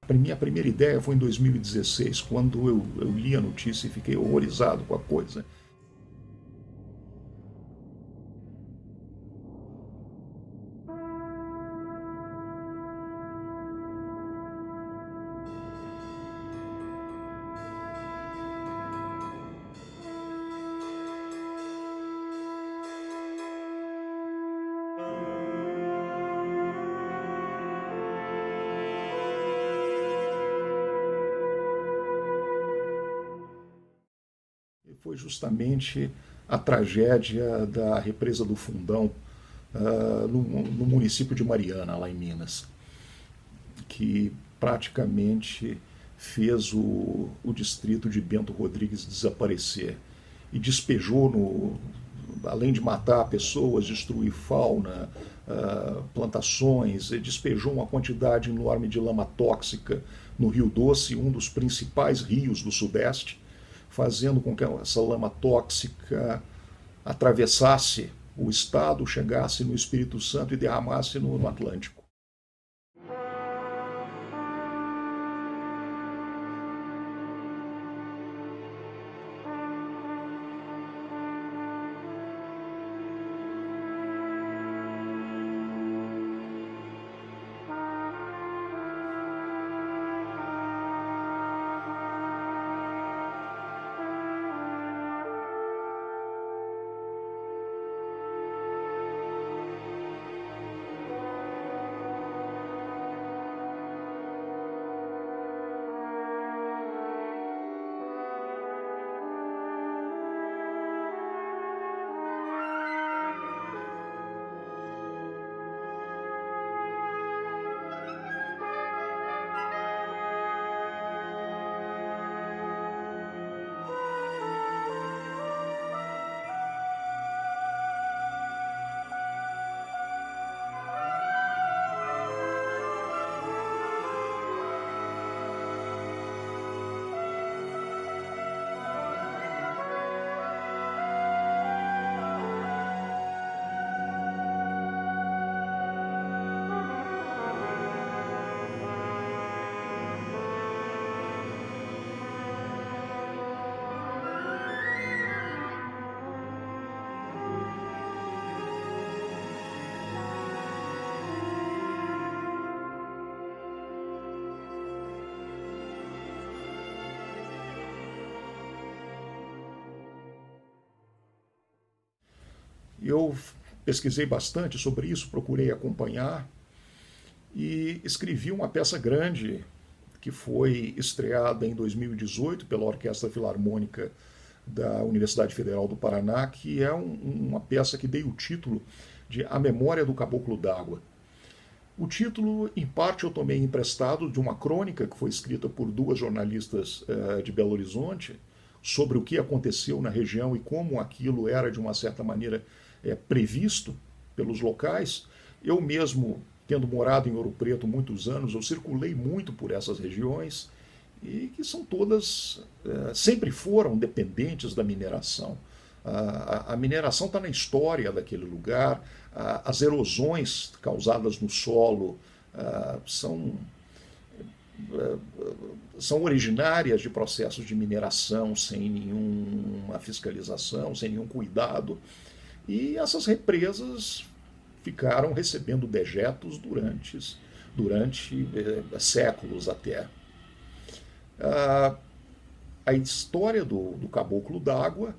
Minha primeira ideia foi em 2016, quando eu li a notícia e fiquei horrorizado com a coisa. Foi justamente a tragédia da represa do Fundão, no município de Mariana, lá em Minas, que praticamente fez o distrito de Bento Rodrigues desaparecer e despejou, além de matar pessoas, destruir fauna, plantações, despejou uma quantidade enorme de lama tóxica no Rio Doce, um dos principais rios do Sudeste, fazendo com que essa lama tóxica atravessasse o estado, chegasse no Espírito Santo e derramasse no Atlântico. Eu pesquisei bastante sobre isso, procurei acompanhar e escrevi uma peça grande que foi estreada em 2018 pela Orquestra Filarmônica da Universidade Federal do Paraná, que é uma peça que dei o título de A Memória do Caboclo d'Água. O título, em parte, eu tomei emprestado de uma crônica que foi escrita por duas jornalistas de Belo Horizonte sobre o que aconteceu na região e como aquilo era, de uma certa maneira, previsto pelos locais. Eu mesmo, tendo morado em Ouro Preto muitos anos, eu circulei muito por essas regiões e que são todas, sempre foram dependentes da mineração. A mineração está na história daquele lugar, as erosões causadas no solo são, são originárias de processos de mineração sem nenhuma fiscalização, sem nenhum cuidado. E essas represas ficaram recebendo dejetos durante séculos até. A história do caboclo d'água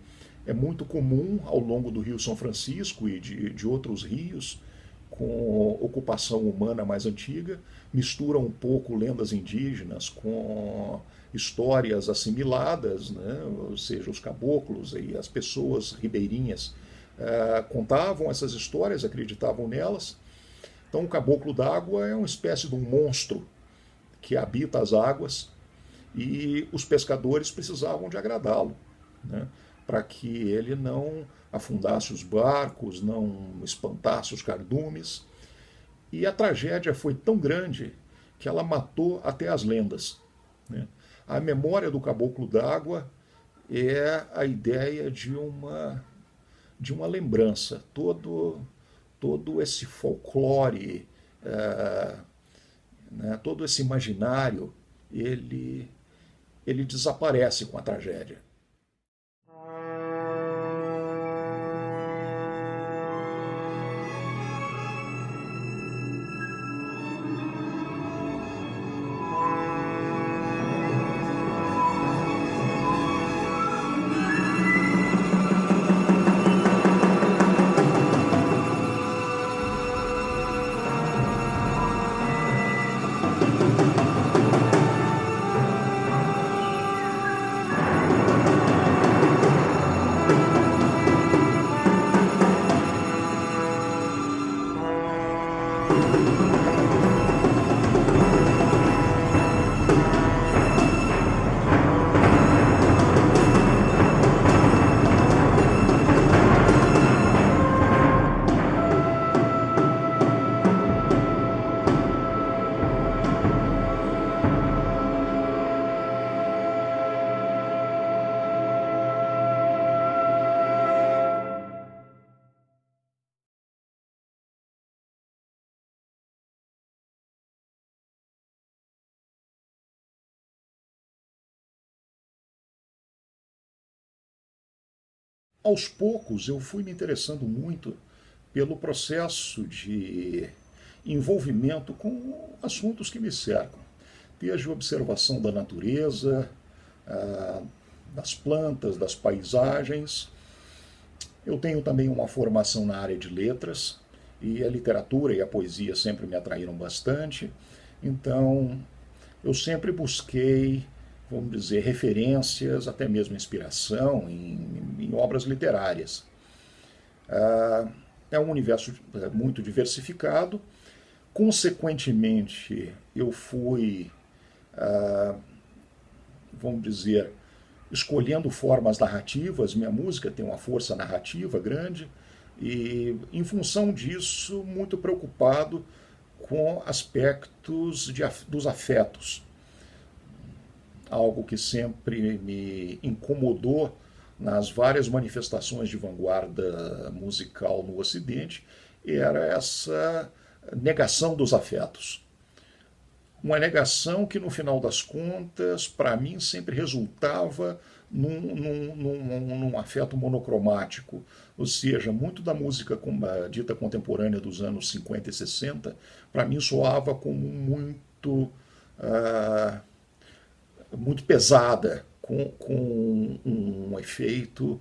é muito comum ao longo do Rio São Francisco e de outros rios com ocupação humana mais antiga, mistura um pouco lendas indígenas com histórias assimiladas, né? Ou seja, os caboclos e as pessoas ribeirinhas contavam essas histórias, acreditavam nelas. Então o caboclo d'água é uma espécie de um monstro que habita as águas e os pescadores precisavam de agradá-lo, né? Para que ele não afundasse os barcos, não espantasse os cardumes. E a tragédia foi tão grande que ela matou até as lendas, né? A memória do caboclo d'água é a ideia de uma lembrança. Todo esse folclore, né, todo esse imaginário, ele, ele desaparece com a tragédia. Aos poucos eu fui me interessando muito pelo processo de envolvimento com assuntos que me cercam, desde a observação da natureza, das plantas, das paisagens. Eu tenho também uma formação na área de letras, e a literatura e a poesia sempre me atraíram bastante, então eu sempre busquei, vamos dizer, referências, até mesmo inspiração em obras literárias. É um universo muito diversificado. Consequentemente, eu fui, vamos dizer, escolhendo formas narrativas. Minha música tem uma força narrativa grande e, em função disso, muito preocupado com aspectos dos afetos. Algo que sempre me incomodou nas várias manifestações de vanguarda musical no Ocidente era essa negação dos afetos. Uma negação que, no final das contas, para mim, sempre resultava num afeto monocromático. Ou seja, muito da música dita contemporânea dos anos 50 e 60, para mim, soava como muito pesada, com um efeito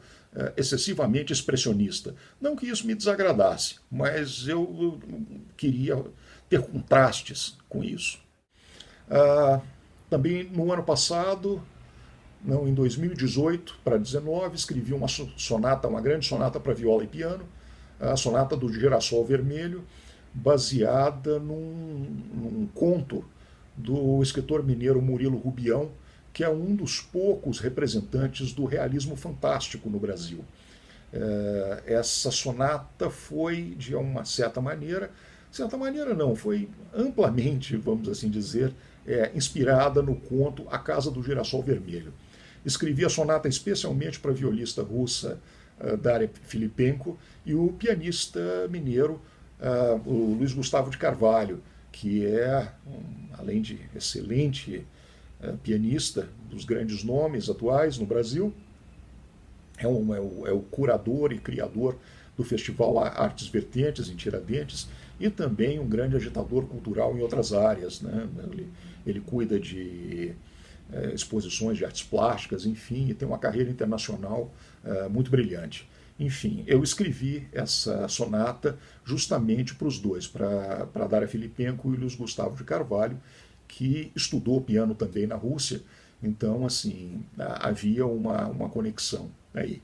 excessivamente expressionista. Não que isso me desagradasse, mas eu queria ter contrastes com isso. Também no ano passado, não, em 2018 para 2019, escrevi uma sonata, uma grande sonata para viola e piano, a sonata do Girassol Vermelho, baseada num conto do escritor mineiro Murilo Rubião, que é um dos poucos representantes do realismo fantástico no Brasil. Essa sonata foi, de uma certa maneira não, foi amplamente, vamos assim dizer, inspirada no conto A Casa do Girassol Vermelho. Escrevi a sonata especialmente para a violista russa Daria Filipenko e o pianista mineiro o Luiz Gustavo de Carvalho, que é, além de excelente pianista, dos grandes nomes atuais no Brasil, é o curador e criador do Festival Artes Vertentes, em Tiradentes, e também um grande agitador cultural em outras áreas. Né? Ele cuida de exposições de artes plásticas, enfim, e tem uma carreira internacional muito brilhante. Enfim, eu escrevi essa sonata justamente para os dois, para Daria Filipenko e Luiz Gustavo de Carvalho, que estudou piano também na Rússia. Então, assim, havia uma conexão aí.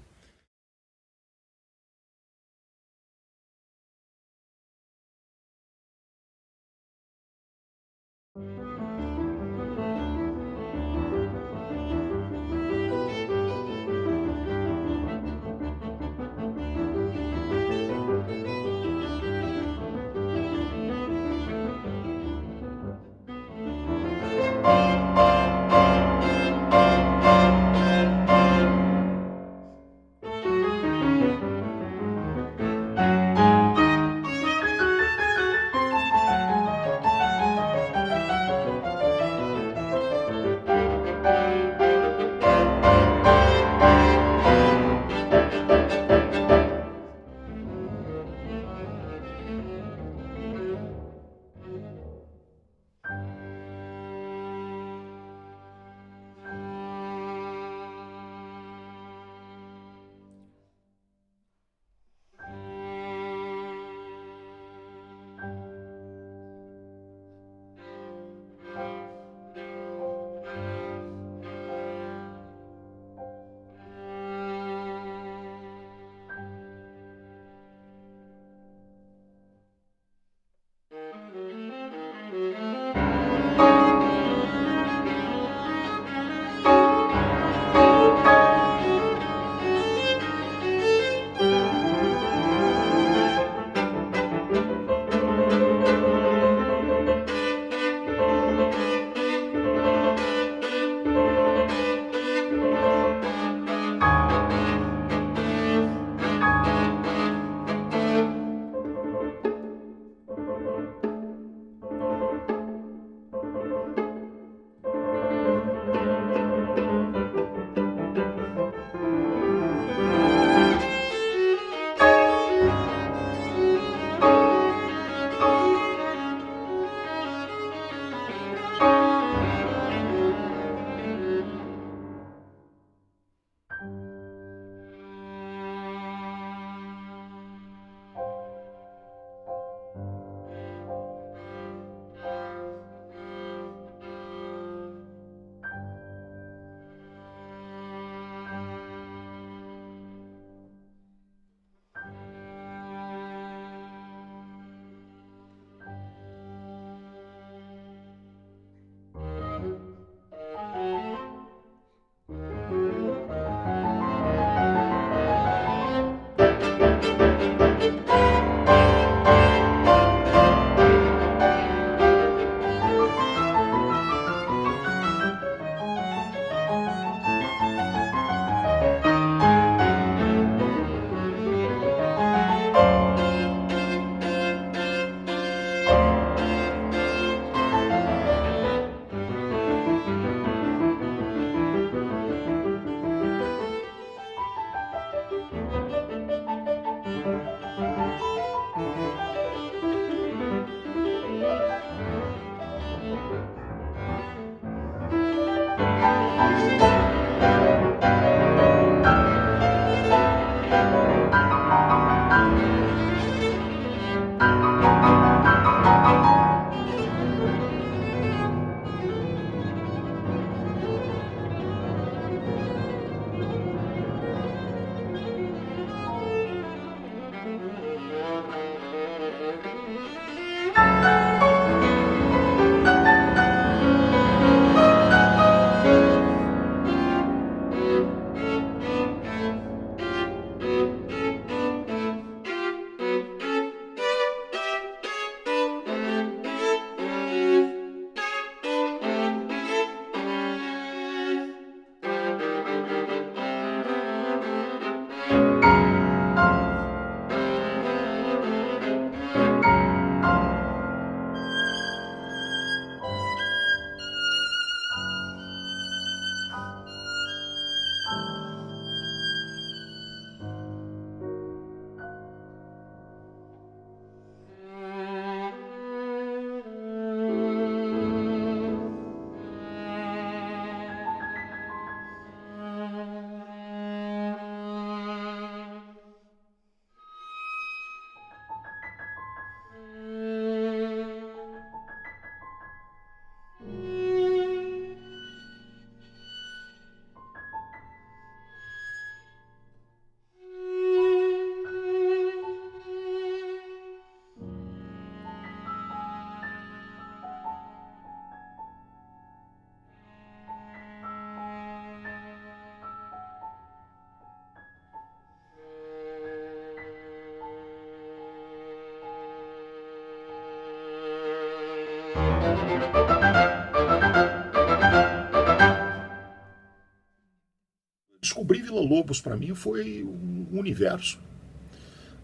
Villa-Lobos, para mim, foi um universo.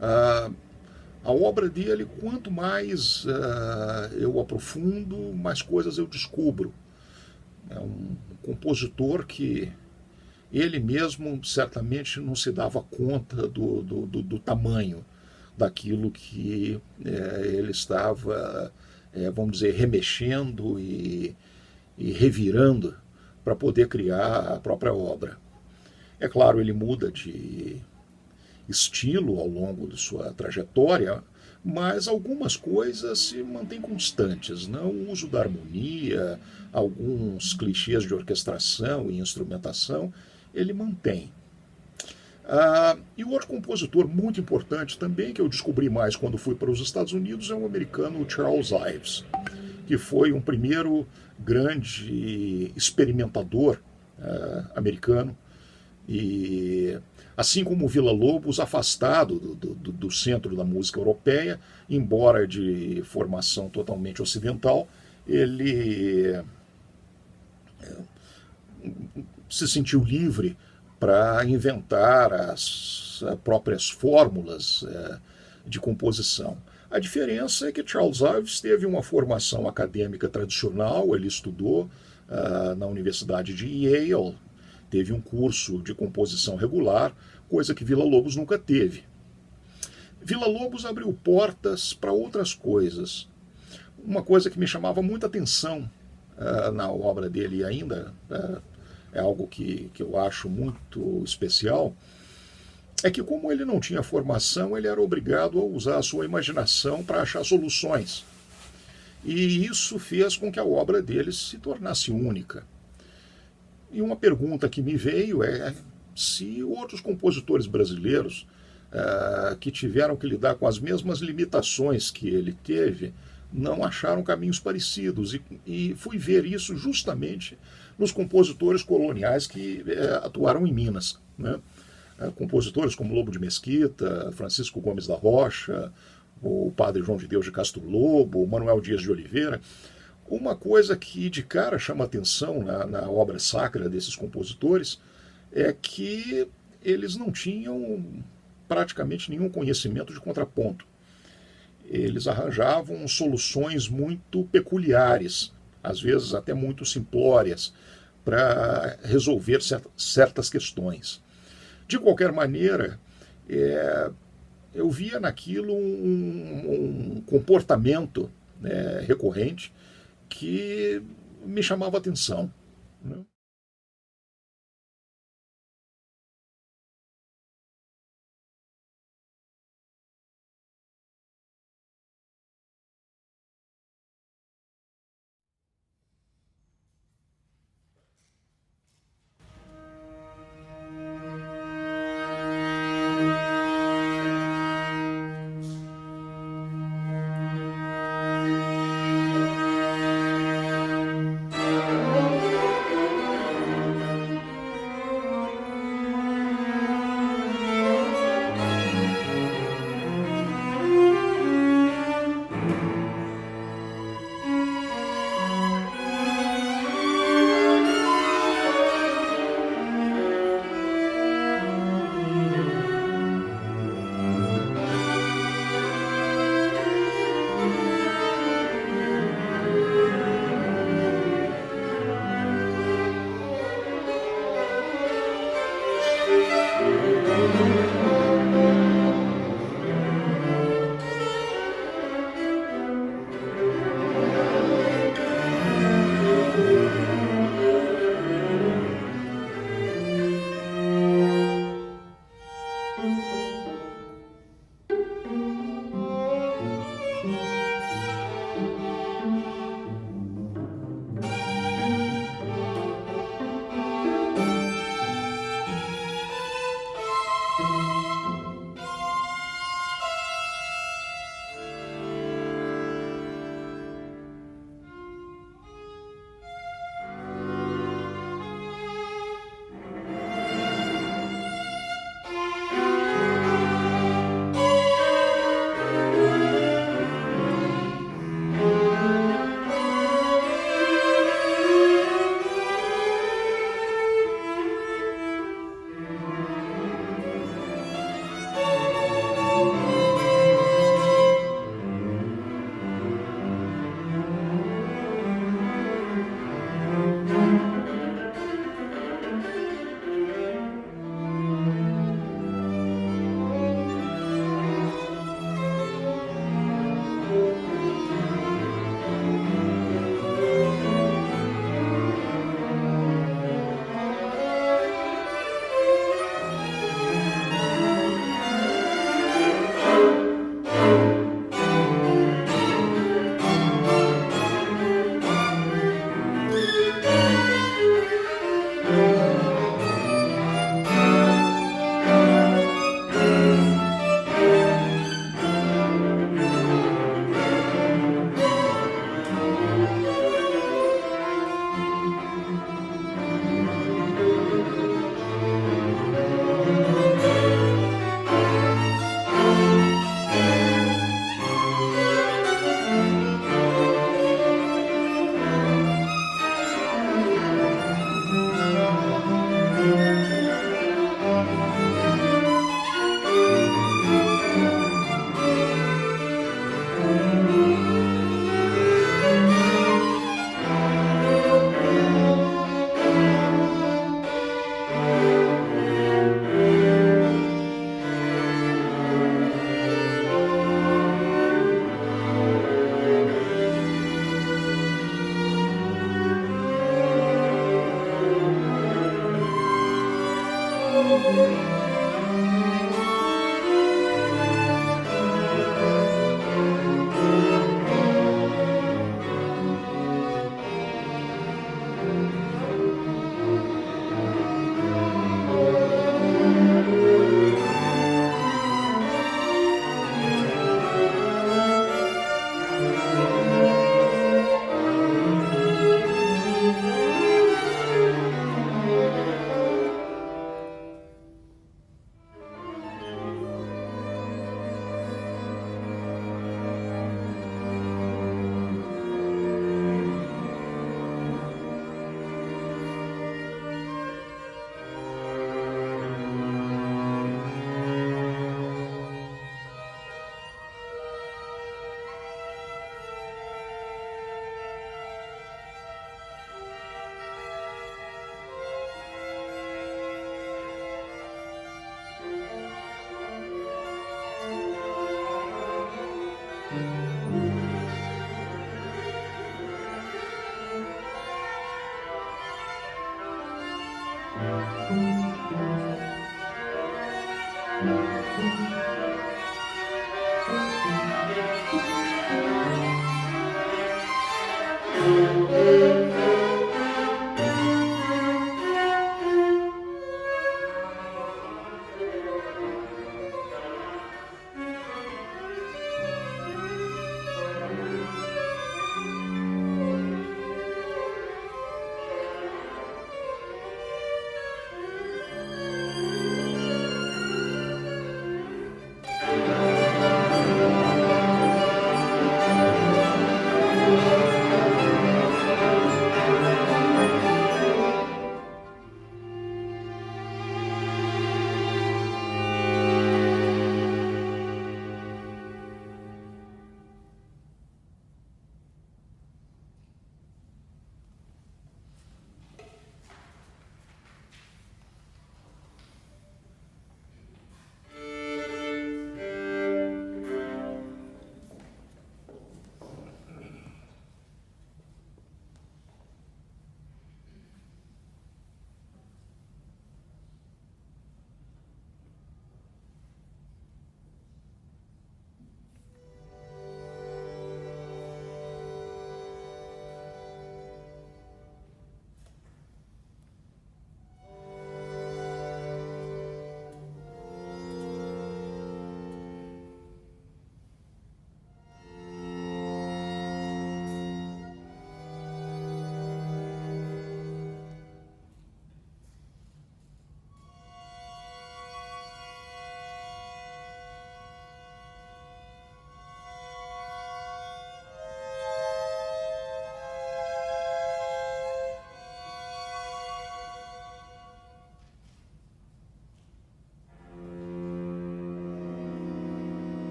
Ah, a obra dele, quanto mais eu aprofundo, mais coisas eu descubro. É um compositor que ele mesmo certamente não se dava conta do tamanho daquilo que ele estava, vamos dizer, remexendo e revirando para poder criar a própria obra. É claro, ele muda de estilo ao longo de sua trajetória, mas algumas coisas se mantêm constantes, né? O uso da harmonia, alguns clichês de orquestração e instrumentação, ele mantém. E outro compositor muito importante também, que eu descobri mais quando fui para os Estados Unidos, é o americano Charles Ives, que foi um primeiro grande experimentador americano, e assim como o Villa-Lobos, afastado do centro da música europeia, embora de formação totalmente ocidental, ele se sentiu livre para inventar as próprias fórmulas de composição. A diferença é que Charles Ives teve uma formação acadêmica tradicional, ele estudou na Universidade de Yale, teve um curso de composição regular, coisa que Villa-Lobos nunca teve. Villa-Lobos abriu portas para outras coisas. Uma coisa que me chamava muita atenção na obra dele ainda, é algo que eu acho muito especial, é que como ele não tinha formação, ele era obrigado a usar a sua imaginação para achar soluções. E isso fez com que a obra dele se tornasse única. E uma pergunta que me veio é se outros compositores brasileiros que tiveram que lidar com as mesmas limitações que ele teve, não acharam caminhos parecidos. E fui ver isso justamente nos compositores coloniais que atuaram em Minas, né? Compositores como Lobo de Mesquita, Francisco Gomes da Rocha, o padre João de Deus de Castro Lobo, Manuel Dias de Oliveira. Uma coisa que de cara chama atenção na obra sacra desses compositores é que eles não tinham praticamente nenhum conhecimento de contraponto. Eles arranjavam soluções muito peculiares, às vezes até muito simplórias, para resolver certas questões. De qualquer maneira, eu via naquilo um comportamento recorrente que me chamava a atenção, né?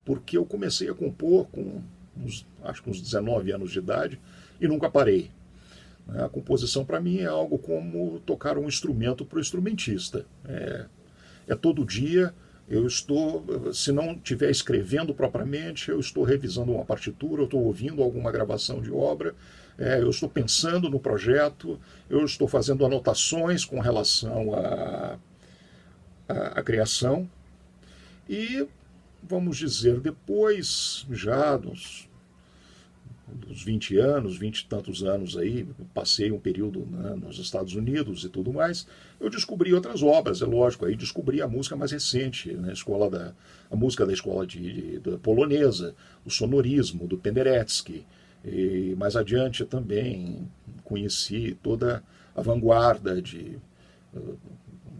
porque eu comecei a compor com acho que uns 19 anos de idade e nunca parei. A composição para mim é algo como tocar um instrumento para o instrumentista. É todo dia. Eu estou, se não estiver escrevendo propriamente, eu estou revisando uma partitura, eu estou ouvindo alguma gravação de obra, eu estou pensando no projeto, eu estou fazendo anotações com relação à criação. E, vamos dizer, depois, já dos 20 anos, 20 e tantos anos aí, passei um período, né, nos Estados Unidos e tudo mais, eu descobri outras obras, é lógico, aí descobri a música mais recente, né, a música da escola da polonesa, o sonorismo do Penderecki, e mais adiante também conheci toda a vanguarda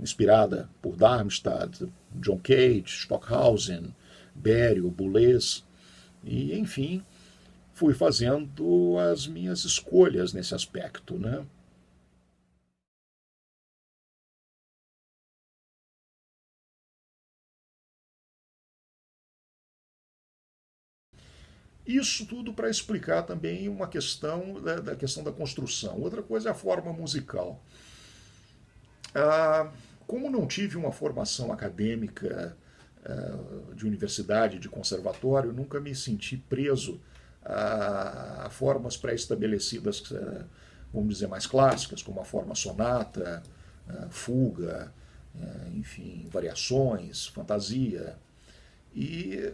inspirada por Darmstadt, John Cage, Stockhausen, Berio, Boulez, e enfim, fui fazendo as minhas escolhas nesse aspecto, né? Isso tudo para explicar também uma questão da questão da construção. Outra coisa é a forma musical. Ah, como não tive uma formação acadêmica de universidade, de conservatório, nunca me senti preso a formas pré-estabelecidas, vamos dizer, mais clássicas, como a forma sonata, fuga, enfim, variações, fantasia. E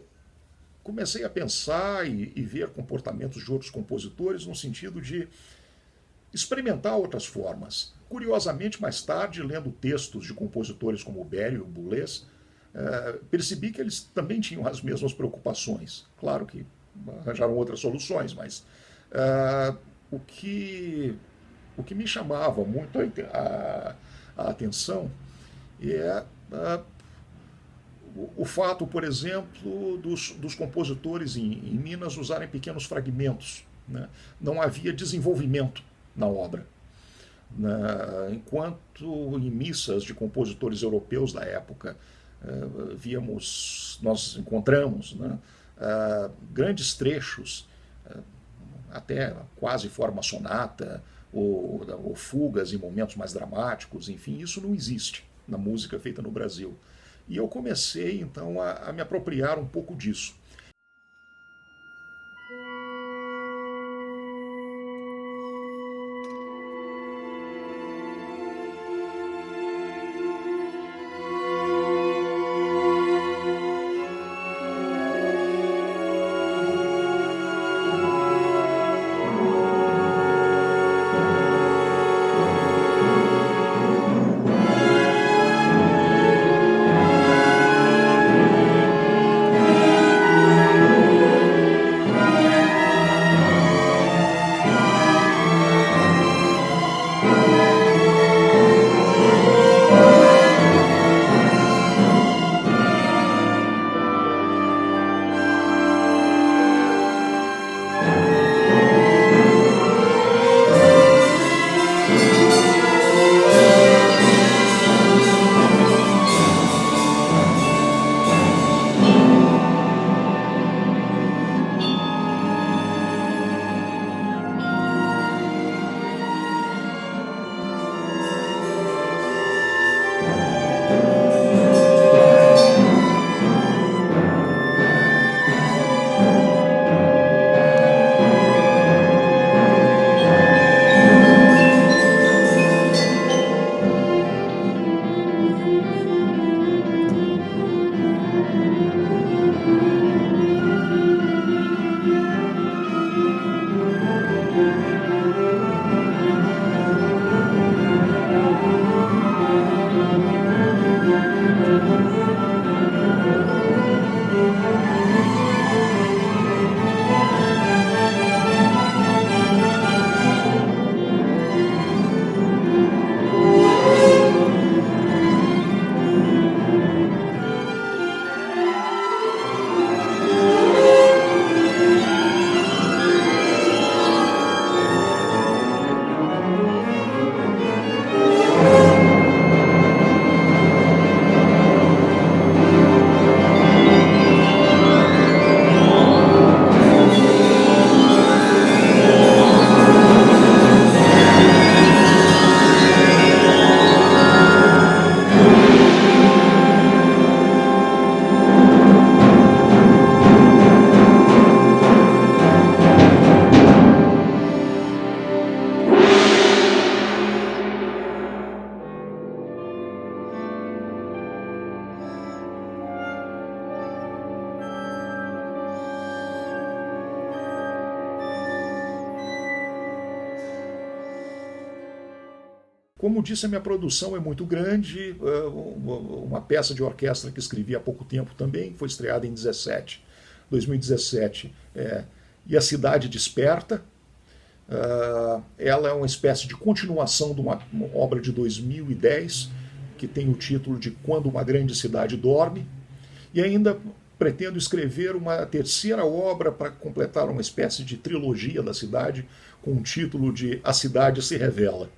comecei a pensar e ver comportamentos de outros compositores no sentido de experimentar outras formas. Curiosamente, mais tarde, lendo textos de compositores como Berio e Boulez, percebi que eles também tinham as mesmas preocupações. Claro que arranjaram outras soluções, mas o, que, o que me chamava muito a atenção é o fato, por exemplo, dos compositores em Minas usarem pequenos fragmentos. Né? Não havia desenvolvimento na obra. Enquanto em missas de compositores europeus da época nós encontramos, né, grandes trechos, até quase forma sonata, ou fugas em momentos mais dramáticos, enfim, isso não existe na música feita no Brasil. E eu comecei então a me apropriar um pouco disso. Como disse, a minha produção é muito grande, uma peça de orquestra que escrevi há pouco tempo também, foi estreada em 2017, E a Cidade Desperta. Ela é uma espécie de continuação de uma obra de 2010, que tem o título de Quando uma Grande Cidade Dorme, e ainda pretendo escrever uma terceira obra para completar uma espécie de trilogia da cidade, com o título de A Cidade se Revela.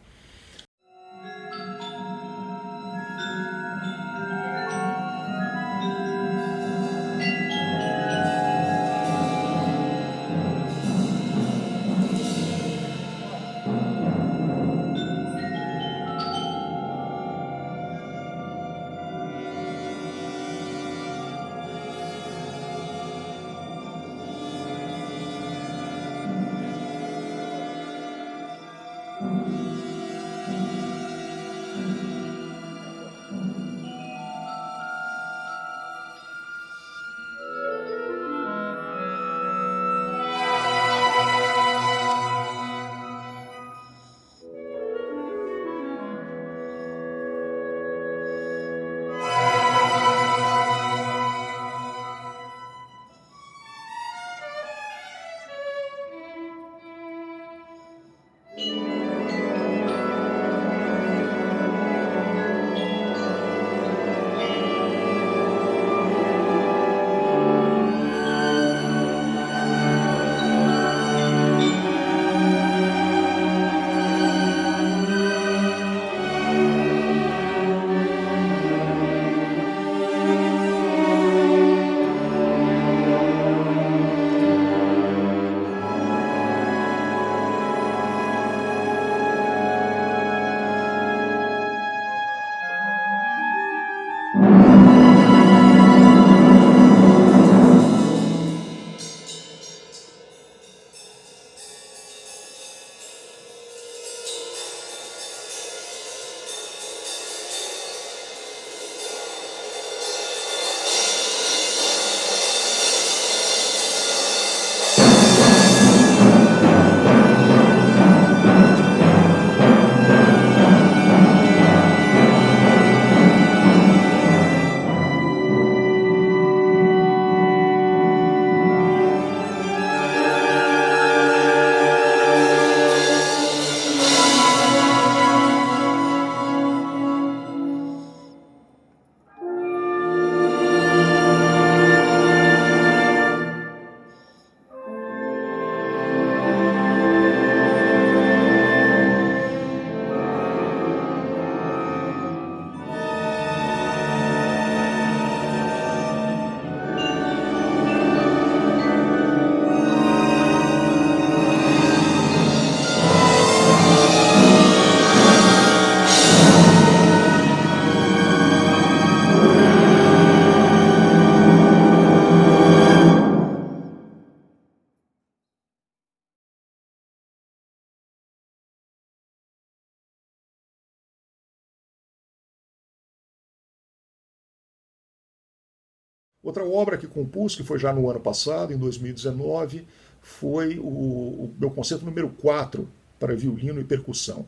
Outra obra que compus, que foi já no ano passado, em 2019, foi o meu concerto número 4 para violino e percussão.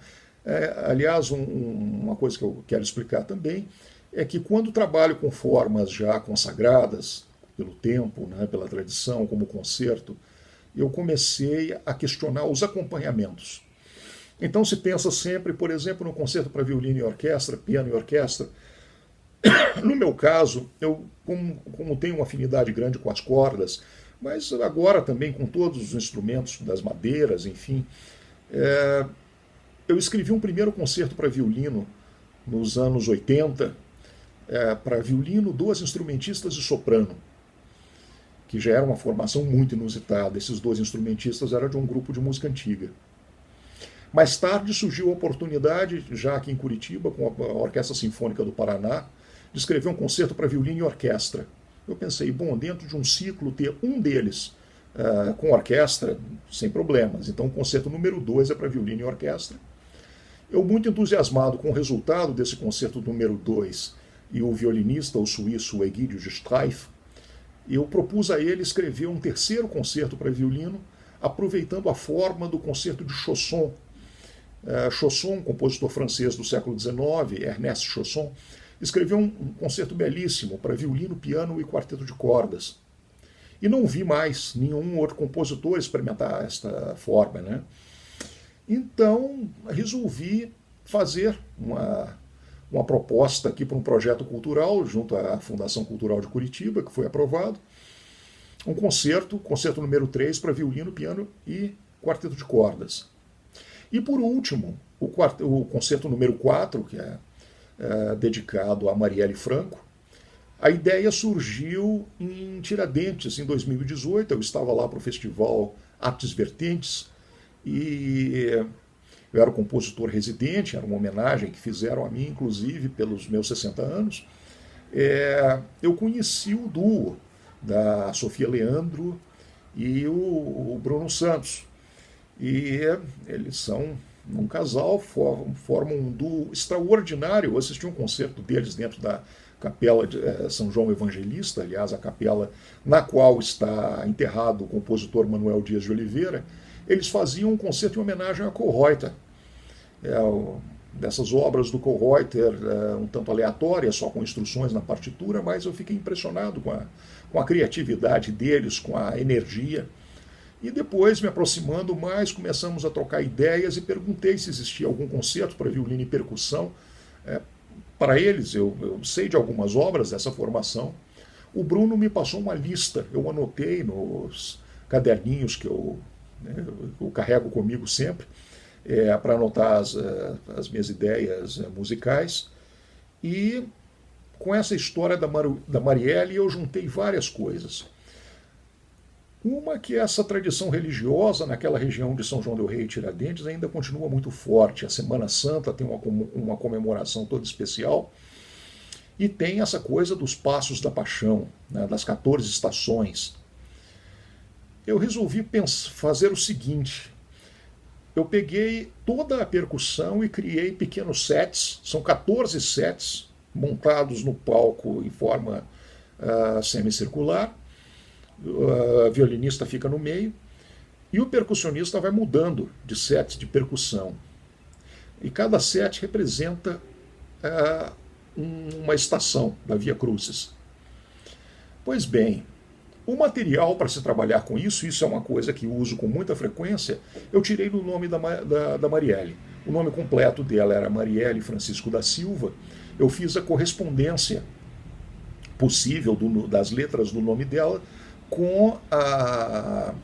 Aliás, uma coisa que eu quero explicar também é que quando trabalho com formas já consagradas pelo tempo, né, pela tradição, como concerto, eu comecei a questionar os acompanhamentos. Então se pensa sempre, por exemplo, no concerto para violino e orquestra, piano e orquestra. No meu caso, eu, como tenho uma afinidade grande com as cordas, mas agora também com todos os instrumentos das madeiras, enfim, eu escrevi um primeiro concerto para violino nos anos 80, para violino, 2 instrumentistas e soprano, que já era uma formação muito inusitada. Esses 2 instrumentistas eram de um grupo de música antiga. Mais tarde surgiu a oportunidade, já aqui em Curitiba, com a Orquestra Sinfônica do Paraná, de escrever um concerto para violino e orquestra. Eu pensei, bom, dentro de um ciclo ter um deles com orquestra, sem problemas. Então o concerto número 2 é para violino e orquestra. Eu, muito entusiasmado com o resultado desse concerto número 2 e o violinista, o suíço Egídio de Streif, eu propus a ele escrever um terceiro concerto para violino, aproveitando a forma do concerto de Chausson, Chausson, compositor francês do século XIX, Ernest Chausson, escreveu um concerto belíssimo para violino, piano e quarteto de cordas. E não vi mais nenhum outro compositor experimentar esta forma, né? Então resolvi fazer uma proposta aqui para um projeto cultural junto à Fundação Cultural de Curitiba, que foi aprovado. Um concerto número 3 para violino, piano e quarteto de cordas. E por último, o concerto número 4, que é dedicado a Marielle Franco. A ideia surgiu em Tiradentes, em 2018. Eu estava lá para o festival Artes Vertentes e eu era o compositor residente, era uma homenagem que fizeram a mim, inclusive, pelos meus 60 anos. Eu conheci o duo da Sofia Leandro e o Bruno Santos. E eles são um casal, formam um duo extraordinário. Eu assisti um concerto deles dentro da Capela de São João Evangelista, aliás, a capela na qual está enterrado o compositor Manuel Dias de Oliveira. Eles faziam um concerto em homenagem a Kollreuter. Dessas obras do Kollreuter, um tanto aleatórias, só com instruções na partitura, mas eu fiquei impressionado com a criatividade deles, com a energia. E depois, me aproximando mais, começamos a trocar ideias e perguntei se existia algum concerto para violino e percussão. Para eles, eu sei de algumas obras dessa formação. O Bruno me passou uma lista, eu anotei nos caderninhos que eu carrego comigo sempre, para anotar as minhas ideias musicais. E com essa história da Marielle, eu juntei várias coisas. Uma que essa tradição religiosa naquela região de São João del Rei e Tiradentes ainda continua muito forte. A Semana Santa tem uma comemoração toda especial e tem essa coisa dos Passos da Paixão, né, das 14 estações. Eu resolvi fazer o seguinte: eu peguei toda a percussão e criei pequenos sets, são 14 sets montados no palco em forma semicircular. O violinista fica no meio e o percussionista vai mudando de sets de percussão. E cada set representa uma estação da Via Crucis. Pois bem, o material para se trabalhar com isso é uma coisa que uso com muita frequência, eu tirei do nome da Marielle. O nome completo dela era Marielle Francisco da Silva. Eu fiz a correspondência possível das letras do nome dela com a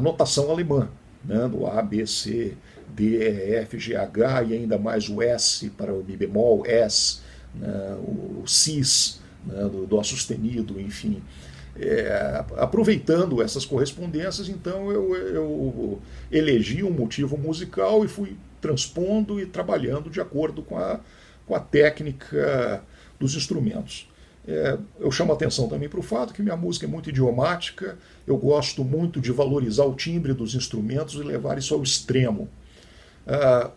notação alemã, né, do A, B, C, D, E, F, G, H e ainda mais o S para o Mi bemol, S, né, o Cis, né, do Dó sustenido, enfim. Aproveitando essas correspondências, então eu elegi um motivo musical e fui transpondo e trabalhando de acordo com a técnica dos instrumentos. Eu chamo a atenção também para o fato que minha música é muito idiomática, eu gosto muito de valorizar o timbre dos instrumentos e levar isso ao extremo.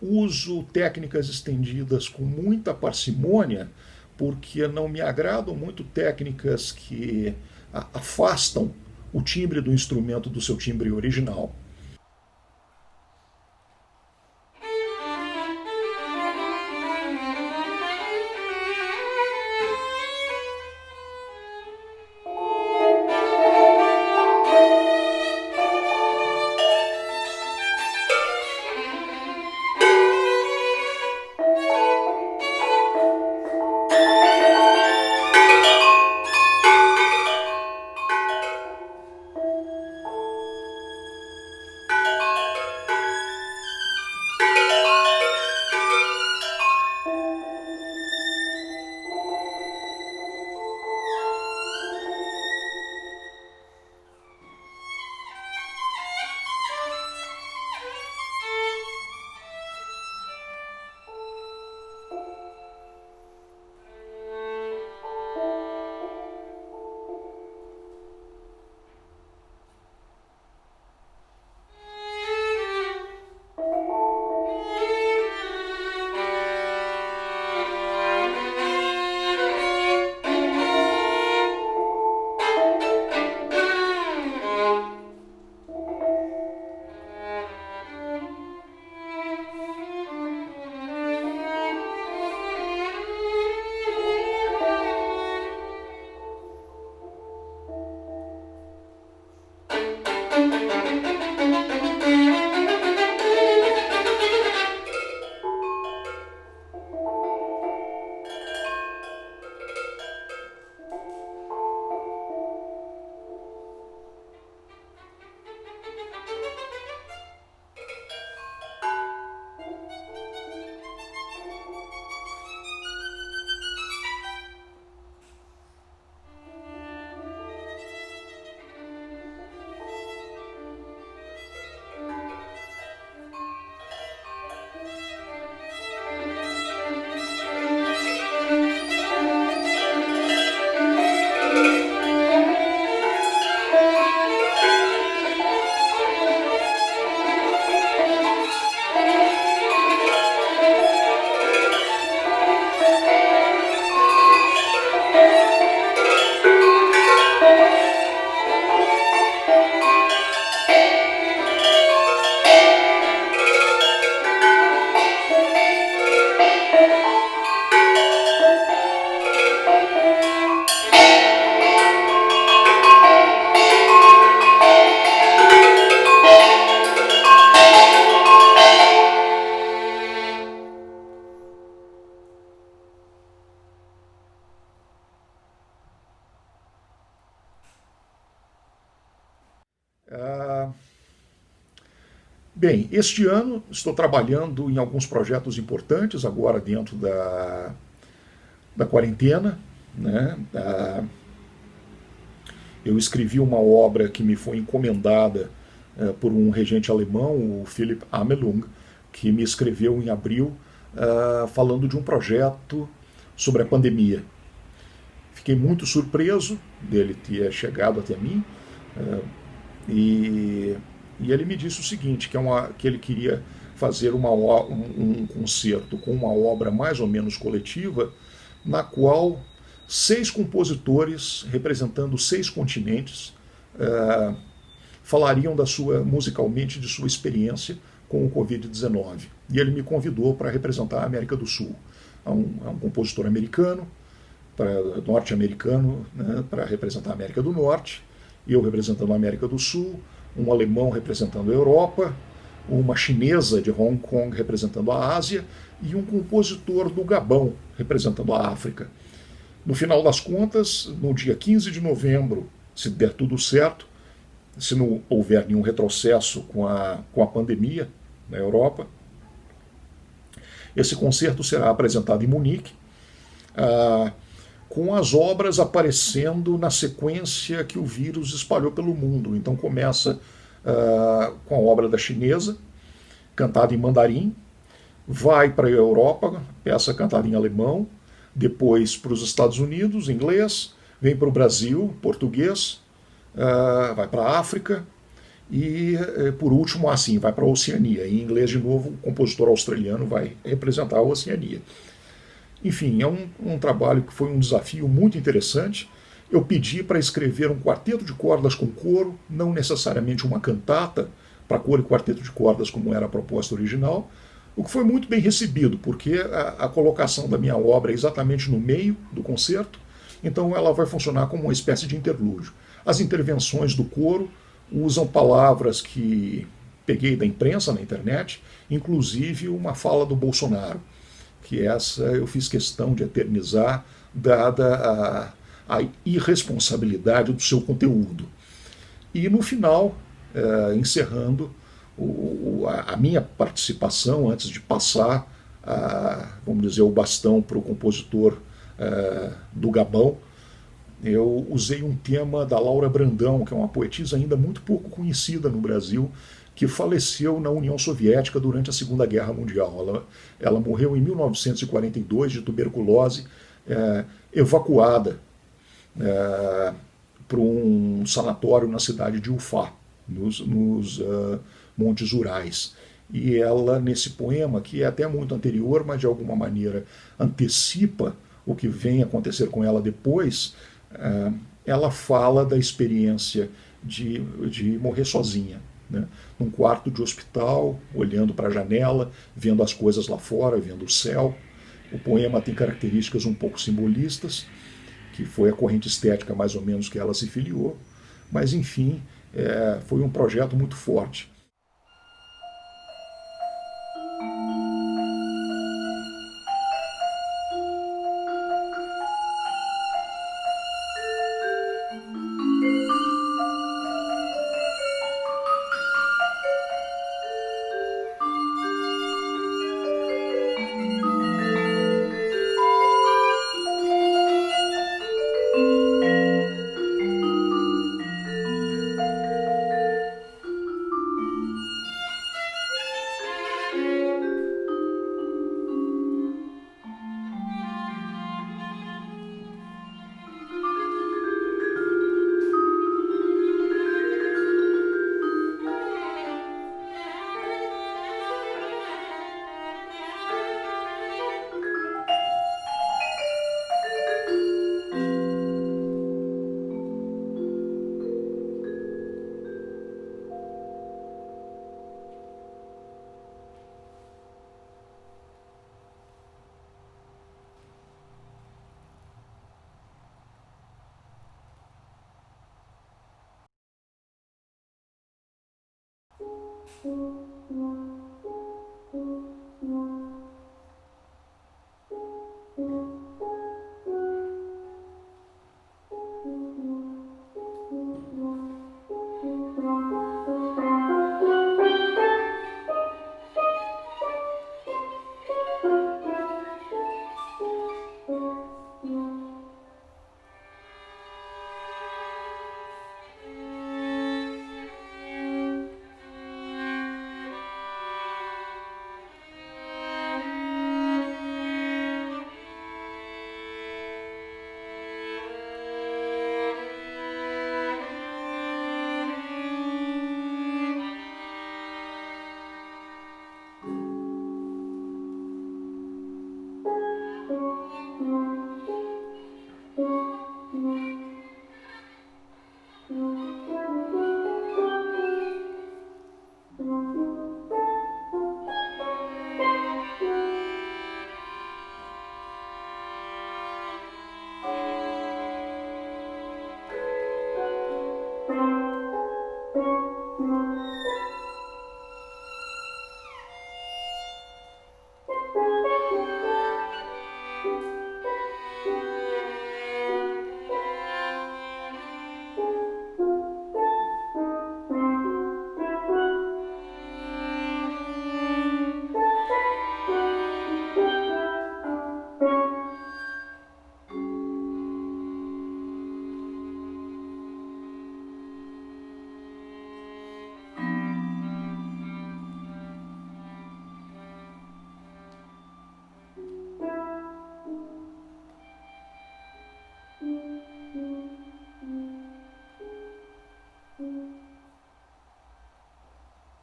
Uso técnicas estendidas com muita parcimônia, porque não me agradam muito técnicas que afastam o timbre do instrumento do seu timbre original. Ah, bem, este ano estou trabalhando em alguns projetos importantes agora dentro da quarentena. Né? Eu escrevi uma obra que me foi encomendada por um regente alemão, o Philipp Amelung, que me escreveu em abril falando de um projeto sobre a pandemia. Fiquei muito surpreso dele ter chegado até mim e, e ele me disse o seguinte, que ele queria fazer um concerto com uma obra mais ou menos coletiva, na qual 6 compositores representando 6 continentes falariam musicalmente de sua experiência com o Covid-19. E ele me convidou para representar a América do Sul. É um compositor americano, norte-americano, né, para representar a América do Norte, eu representando a América do Sul, um alemão representando a Europa, uma chinesa de Hong Kong representando a Ásia e um compositor do Gabão representando a África. No final das contas, no dia 15 de novembro, se der tudo certo, se não houver nenhum retrocesso com a pandemia na Europa, esse concerto será apresentado em Munique, com as obras aparecendo na sequência que o vírus espalhou pelo mundo. Então começa com a obra da chinesa, cantada em mandarim, vai para a Europa, peça cantada em alemão, depois para os Estados Unidos, inglês, vem para o Brasil, português, vai para a África e, por último, assim, vai para a Oceania. Em inglês, de novo, o compositor australiano vai representar a Oceania. Enfim, é um trabalho que foi um desafio muito interessante. Eu pedi para escrever um quarteto de cordas com coro, não necessariamente uma cantata para coro e quarteto de cordas como era a proposta original, o que foi muito bem recebido, porque a colocação da minha obra é exatamente no meio do concerto, então ela vai funcionar como uma espécie de interlúdio. As intervenções do coro usam palavras que peguei da imprensa na internet, inclusive uma fala do Bolsonaro, que essa eu fiz questão de eternizar, dada a irresponsabilidade do seu conteúdo. E no final, encerrando a minha participação, antes de passar, vamos dizer, o bastão para o compositor do Gabão, eu usei um tema da Laura Brandão, que é uma poetisa ainda muito pouco conhecida no Brasil, que faleceu na União Soviética durante a Segunda Guerra Mundial. Ela morreu em 1942 de tuberculose, evacuada para um sanatório na cidade de Ufá, nos Montes Urais. E ela, nesse poema, que é até muito anterior, mas de alguma maneira antecipa o que vem acontecer com ela depois, ela fala da experiência de morrer sozinha, né? Num quarto de hospital, olhando para a janela, vendo as coisas lá fora, vendo o céu. O poema tem características um pouco simbolistas, que foi a corrente estética mais ou menos que ela se filiou, mas enfim, foi um projeto muito forte.